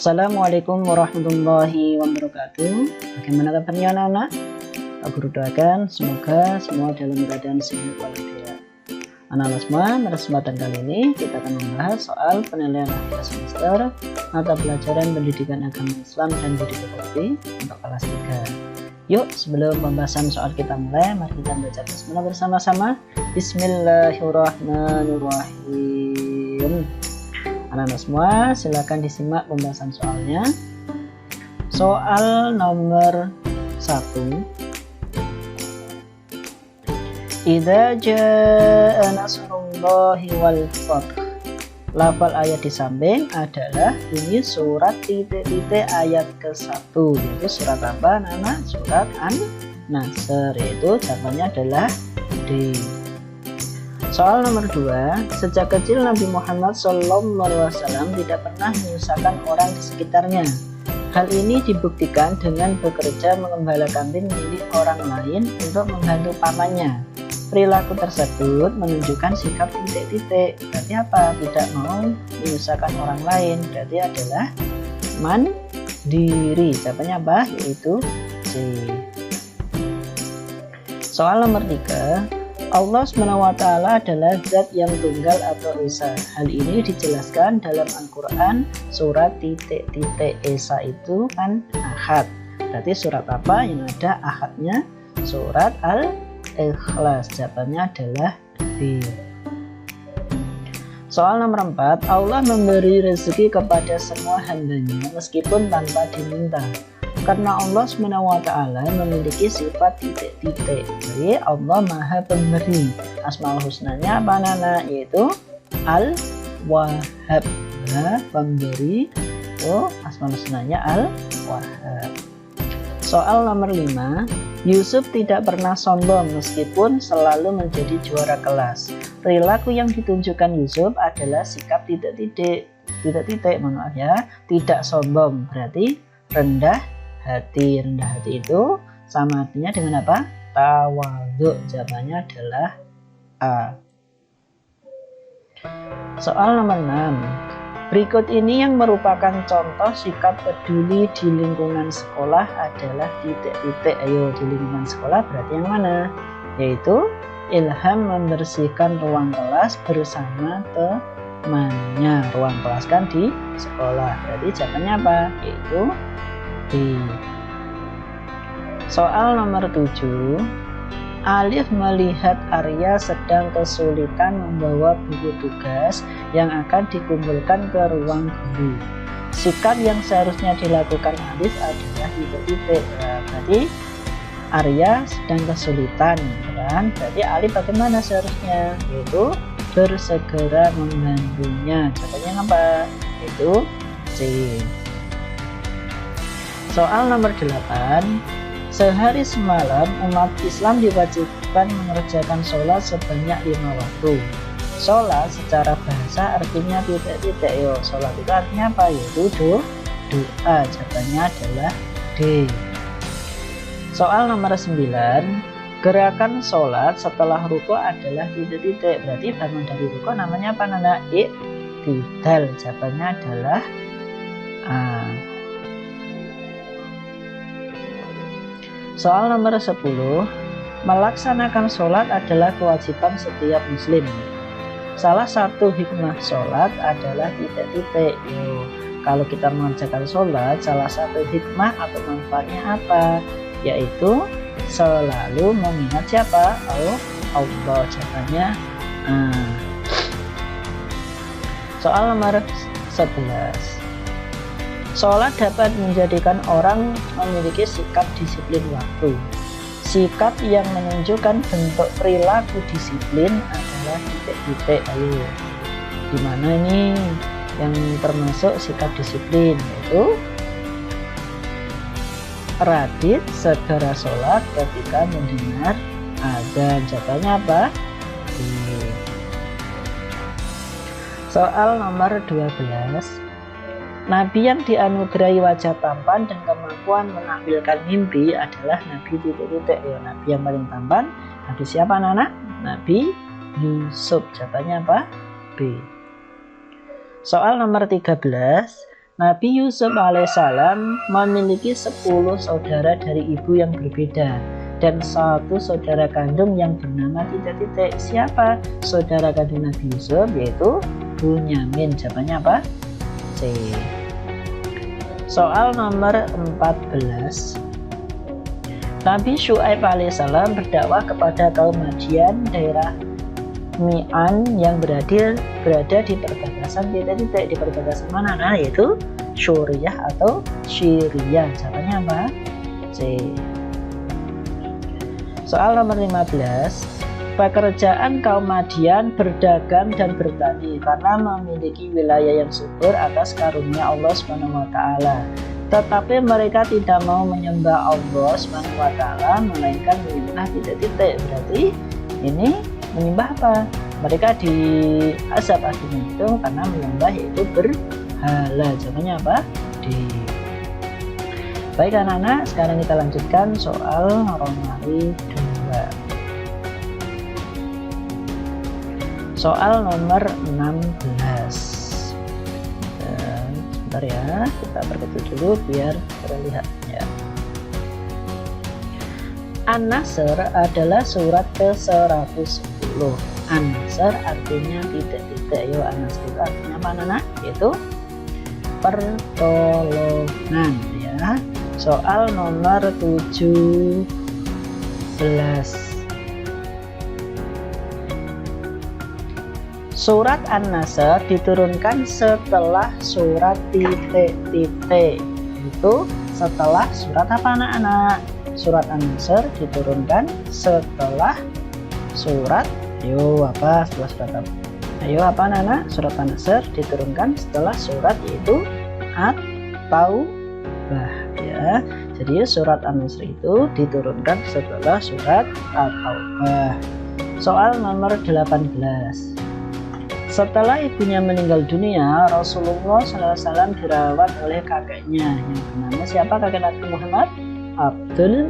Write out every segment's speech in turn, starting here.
Assalamualaikum warahmatullahi wabarakatuh. Bagaimana kabarnya anak-anak? Pak Guru doakan semoga semua dalam keadaan sehat walafiat. Anak-anak semua, pada kesempatan kali ini kita akan membahas soal penilaian akhir semester mata pelajaran pendidikan agama Islam dan budaya bakti untuk kelas 3. Yuk, sebelum pembahasan soal kita mulai, mari kita baca basmalah bersama-sama. Bismillahirrahmanirrahim. Anak-anak semua, silakan disimak pembahasan soalnya. Soal nomor 1. Idza jaa nasrullahi wal fath. Lafal ayat di samping adalah bunyi surat titik-titik ayat ke-1, yaitu surat apa, Nana? Surat An-Nasr, yaitu jawabannya adalah D. Soal nomor 2, sejak kecil Nabi Muhammad SAW tidak pernah menyusahkan orang di sekitarnya. Hal ini dibuktikan dengan bekerja mengembala kambing milik orang lain untuk membantu pamannya. Perilaku tersebut menunjukkan sikap titik-titik. Berarti apa? Tidak mau menyusahkan orang lain. Berarti adalah mandiri. Jawabannya apa? Yaitu C. Soal nomor 3. Allah SWT adalah zat yang tunggal atau esa. Hal ini dijelaskan dalam Al-Quran surat titik-titik esa itu kan ahad. Berarti surat apa yang ada ahadnya? Surat Al-Ikhlas. Jawabannya adalah B. Soal nomor 4. Allah memberi rezeki kepada semua hambanya meskipun tanpa diminta. Karena Allah SWT memiliki sifat titik-titik. Jadi Allah Maha Pemberi. Asmaul Husnanya apa, Nana? Yaitu Al-Wahhab. Pemberi. Asmaul Husnanya Al-Wahhab. Soal nomor 5. Yusuf tidak pernah sombong meskipun selalu menjadi juara kelas. Perilaku yang ditunjukkan Yusuf adalah sikap titik-titik. Titik-titik, maaf ya. Tidak sombong. Berarti rendah hati. Rendah hati itu sama artinya dengan apa? Tawadhu. Jawabannya adalah A. Soal nomor 6. Berikut ini yang merupakan contoh sikap peduli di lingkungan sekolah adalah titik-titik. Ayo, di lingkungan sekolah berarti yang mana? Yaitu Ilham membersihkan ruang kelas bersama temannya. Ruang kelas kan di sekolah. Berarti jawabannya apa? Yaitu D. Soal nomor 7. Alif melihat Arya sedang kesulitan membawa buku tugas yang akan dikumpulkan ke ruang guru. Sikap yang seharusnya dilakukan Alif adalah titik-titik. Berarti Arya sedang kesulitan, kan? Berarti Alif bagaimana seharusnya? Yaitu bersegera membantunya. Jawabannya apa? Itu C. Soal nomor 8. Sehari semalam umat Islam diwajibkan mengerjakan sholat sebanyak 5 waktu. Sholat secara bahasa artinya titik-titik. Yo, sholat itu artinya apa? Yaitu doa. Jawabannya adalah D. Soal nomor 9. Gerakan sholat setelah ruku adalah titik-titik. Berarti bangun dari ruku namanya apa, Nana? I'tidal. Jawabannya adalah A. Soal nomor 10. Melaksanakan sholat adalah kewajiban setiap muslim. Salah satu hikmah sholat adalah titik-titik. Kalau kita mengerjakan sholat, salah satu hikmah atau manfaatnya apa? Yaitu selalu mengingat siapa? Allah. Jawabannya Soal nomor 11. Sholat dapat menjadikan orang memiliki sikap disiplin waktu. Sikap yang menunjukkan bentuk perilaku disiplin adalah titik-titik. Ayo, gimana ini yang termasuk sikap disiplin? Yaitu Radit segera sholat ketika mendengar azan. Jawabannya apa? Soal nomor 12. Nabi yang dianugerahi wajah tampan dan kemampuan menampilkan mimpi adalah Nabi titik-titik. Ya, Nabi yang paling tampan. Nabi siapa, anak? Nabi Yusuf. Jawabannya apa? B. Soal nomor 13. Nabi Yusuf alaihissalam memiliki 10 saudara dari ibu yang berbeda dan 1 saudara kandung yang bernama titik-titik. Siapa saudara kandung Nabi Yusuf? Yaitu Bunyamin. Jawabannya apa? C. Soal nomor 14. Nabi Syuaib alaihissalam berdakwah kepada kaum Madian daerah Mi'an yang berada di perbatasan titik-titik. Di perbatasan mana? Nah, yaitu Suriah atau Syria. Jawabannya apa? C. Soal nomor 15. Pekerjaan kaum Madian berdagang dan bertani karena memiliki wilayah yang subur atas karunia Allah SWT. Tetapi mereka tidak mau menyembah Allah SWT, melainkan menyembah titik-titik. Berarti ini menyembah apa? Mereka diazab akhirnya itu karena menyembah yaitu berhala. Jawabannya apa? D. Baik anak-anak, sekarang kita lanjutkan soal Romawi 2. Soal nomor 16. Sebentar ya, kita perketuk dulu biar terlihat ya. An-Nasr adalah surat ke-110. An-Nasr artinya titik-titik. Yo, An-Nasr itu artinya apa anak? Yaitu pertolongan ya. Soal nomor 17. Surat An-Nasr diturunkan setelah surat titik-titik. Itu setelah surat apa anak-anak? Surat An-Nasr diturunkan setelah surat apa? Setelah surat apa? Ayo apa anak-anak? Surat An-Nasr diturunkan setelah surat yaitu At-Taubah ya. Jadi surat An-Nasr itu diturunkan setelah surat At-Taubah. Soal nomor 18. Setelah ibunya meninggal dunia, Rasulullah SAW dirawat oleh kakeknya yang bernama siapa kakek Nabi Muhammad? Abdul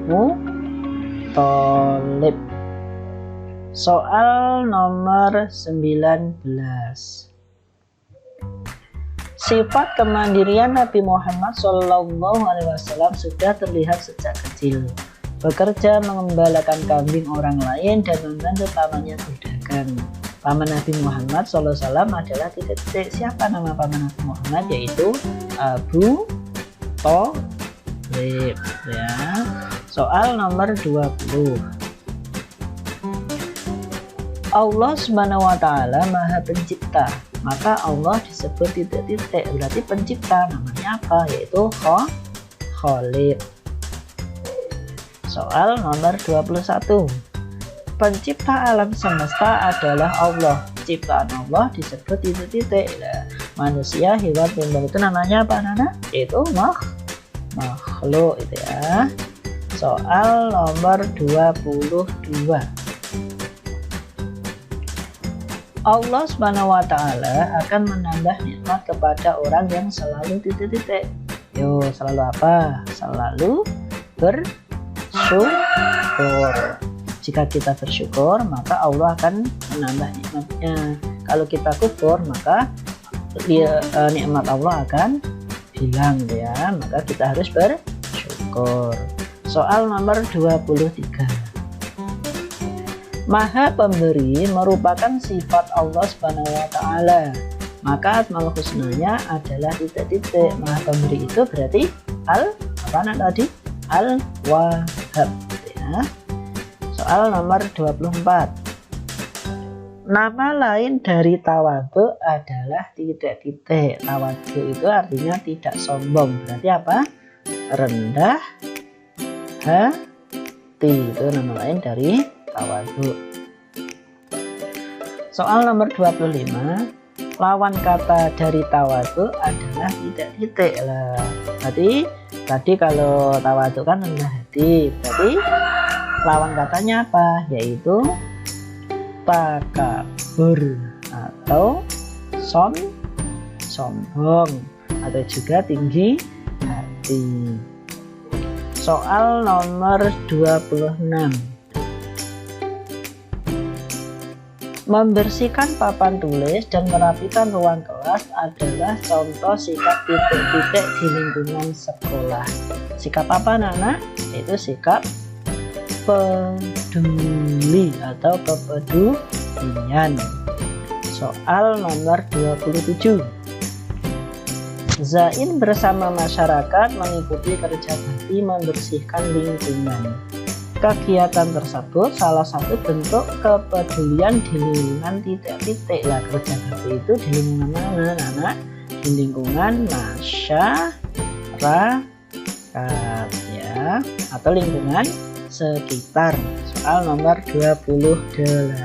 Muthalib. Soal nomor 19. Sifat kemandirian Nabi Muhammad SAW sudah terlihat sejak kecil. Bekerja mengembalakan kambing orang lain dan membantu pamannya berdagang. Paman Nabi Muhammad SAW adalah titik-titik. Siapa nama paman Nabi Muhammad? Yaitu Abu Thalib ya. Soal nomor 20. Allah SWT Maha Pencipta, maka Allah disebut titik-titik. Berarti pencipta, namanya apa? Yaitu Khaliq. Soal nomor 21. Pencipta alam semesta adalah Allah. Ciptaan Allah disebut titik-titik. Nah, manusia, hewan, tumbuh itu namanya apa anak? Itu makhluk itu ya. Soal nomor 22. Allah SWT akan menambah nikmat kepada orang yang selalu titik-titik. Yo, selalu apa? Selalu bersyukur. Jika kita bersyukur, maka Allah akan menambah nikmatnya. Kalau kita kufur, maka nikmat Allah akan hilang ya. Maka kita harus bersyukur. Soal nomor 23. Maha Pemberi merupakan sifat Allah SWT. Maka asmaul husnanya adalah titik-titik. Maha Pemberi itu berarti Al-Wahhab ya. Soal nomor 24. Nama lain dari tawadhu adalah titik-titik. Tawadhu itu artinya tidak sombong. Berarti apa? Rendah hati. Itu nama lain dari tawadhu. Soal nomor 25. Lawan kata dari tawadhu adalah titik-titik lah. Berarti tadi kalau tawadhu kan rendah hati. Berarti lawan katanya apa? Yaitu takabur atau sombong atau juga tinggi hati. Soal nomor 26. Membersihkan papan tulis dan merapikan ruang kelas adalah contoh sikap titik-titik di lingkungan sekolah. Sikap apa anak-anak? Itu sikap peduli atau kepedulian. Soal nomor 27. Zain bersama masyarakat mengikuti kerja bakti membersihkan lingkungan. Kegiatan tersebut salah satu bentuk kepedulian di lingkungan titik-titik. Lah, kerja bakti itu di lingkungan mana anak? Di lingkungan masyarakat ya, atau lingkungan sekitar. Soal nomor 28.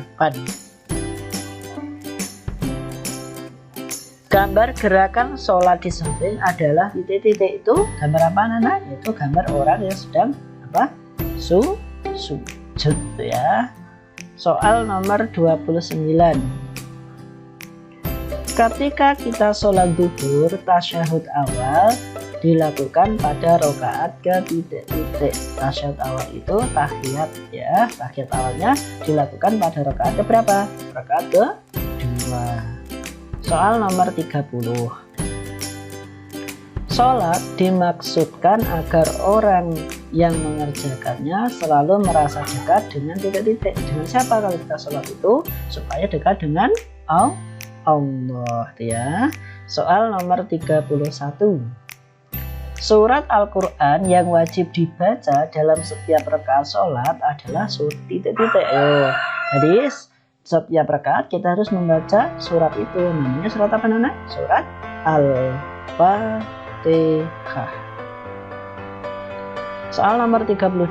Gambar gerakan sholat di samping adalah titik-titik. Itu gambar apa anak? Itu gambar orang yang sedang apa? Sujud ya. Soal nomor 29. Ketika kita sholat zuhur, tasyahud awal dilakukan pada rakaat ke titik-titik. Tasyahud awal itu tahiyat ya. Tahiyat awalnya dilakukan pada rakaat ke berapa? Rakaat ke 2. Soal nomor 30. Sholat dimaksudkan agar orang yang mengerjakannya selalu merasa dekat dengan titik-titik. Dengan siapa kalau kita sholat itu? Supaya dekat dengan Allah ya. Soal nomor 31. Surat Al-Quran yang wajib dibaca dalam setiap rakaat sholat adalah surat titik-titik. Jadi setiap rakaat kita harus membaca surat itu. Namanya surat apa Nana? Surat Al-Fatihah. Soal nomor 32.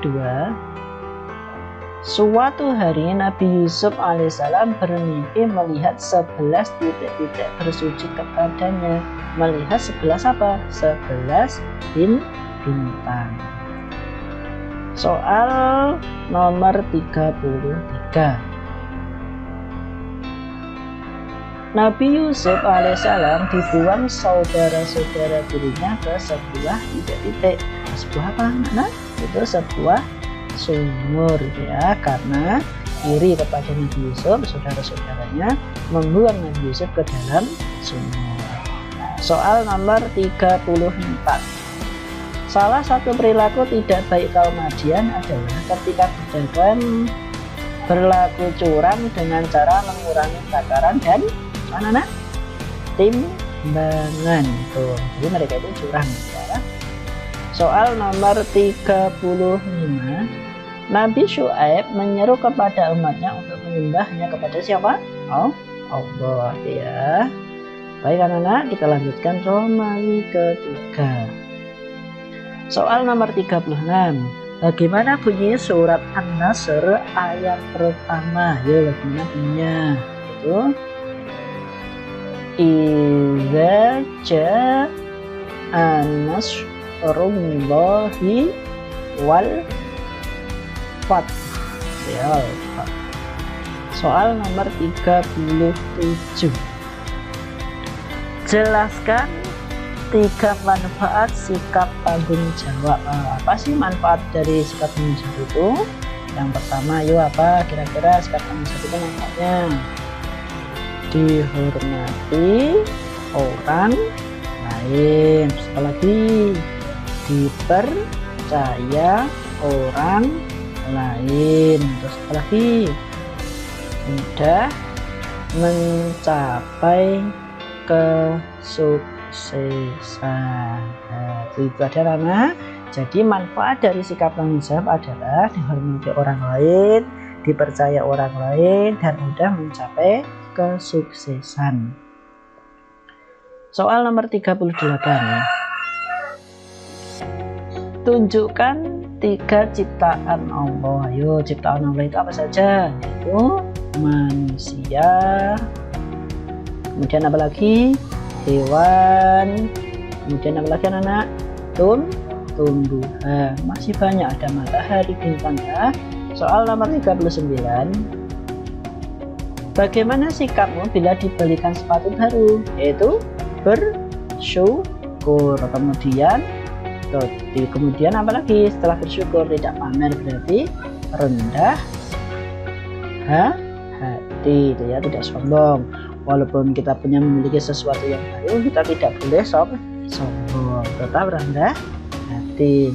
Suatu hari Nabi Yusuf alaihissalam bermimpi melihat 11 titik-titik bersujud kepadanya. Melihat 11 apa? 11 bintang. Soal nomor 33. Nabi Yusuf alaihissalam dibuang saudara-saudara dirinya ke sebuah titik-titik. Sebuah apa anak? Itu sebuah sumur ya, karena iri kepada Nabi Yusuf, saudara-saudaranya membuang Nabi Yusuf ke dalam sumur. Soal nomor 34. Salah satu perilaku tidak baik kaum Madian adalah ketika berdagang berlaku curang dengan cara mengurangi takaran dan anak-anak timbangan. Tuh, jadi mereka itu curang ya. Soal nomor 35. Nabi Syuaib menyeru kepada umatnya untuk menyembahnya kepada siapa? Allah ya. Baik anak-anak, kita lanjutkan Romawi ketiga. Soal nomor 36. Bagaimana bunyi surat An-Nasr ayat pertama? Ya, bagaimana bunyinya? Itu Idza ja'a nasrullahi wal fath. Ya, soal nomor 37. Jelaskan 3 manfaat sikap tanggung jawab. Apa sih manfaat dari sikap tanggung jawab itu? Yang pertama, yuk apa kira-kira sikap tanggung jawab itu manfaatnya? Dihormati orang lain. Terus apa lagi? Dipercaya orang lain. Terus apa lagi? Mudah mencapai kesuksesan. Itu ada Rana. Jadi manfaat dari sikap tanggung jawab adalah dihormati orang lain, dipercaya orang lain, dan mudah mencapai kesuksesan. Soal nomor 38. Tunjukkan 3 ciptaan Allah. Ayo, ciptaan Allah itu apa saja? Yaitu manusia, kemudian apa lagi? Hewan, kemudian apa lagi anak-anak? Tumbuhan. Masih banyak, ada matahari, bintang ya. Soal nomor 39. Bagaimana sikapmu bila dibelikan sepatu baru? Yaitu bersyukur. Kemudian apa lagi setelah bersyukur? Tidak pamer, berarti rendah hati. hati itu ya, tidak sombong. Walaupun kita memiliki sesuatu yang baru, kita tidak boleh sombong, tetap rendah hati.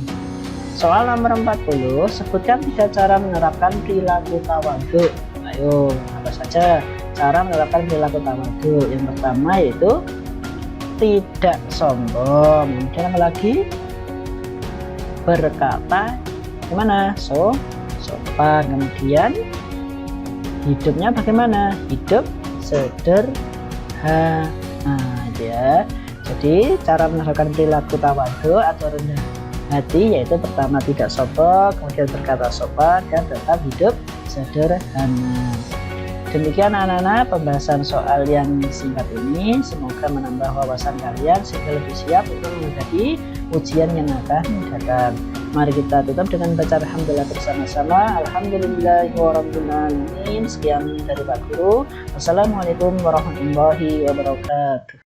Soal nomor 40, sebutkan 3 cara menerapkan perilaku tawadhu. Ayo, apa saja cara menerapkan perilaku tawadhu? Yang pertama yaitu tidak sombong. Kemudian apa lagi? Berkata gimana? Sopan. Kemudian hidupnya bagaimana? Hidup sederhana ya. Jadi cara menerapkan perilaku tawadhu atau rendah hati yaitu pertama tidak sombong, kemudian berkata sopan, dan tetap hidup sederhana. Demikian anak-anak pembahasan soal yang singkat ini, semoga menambah wawasan kalian sehingga lebih siap untuk menghadapi ujian yang akan datang. Mari kita tutup dengan baca alhamdulillah bersama-sama. Alhamdulillahirobbilalamin. Sekian dari Pak Guru. Wassalamualaikum warahmatullahi wabarakatuh.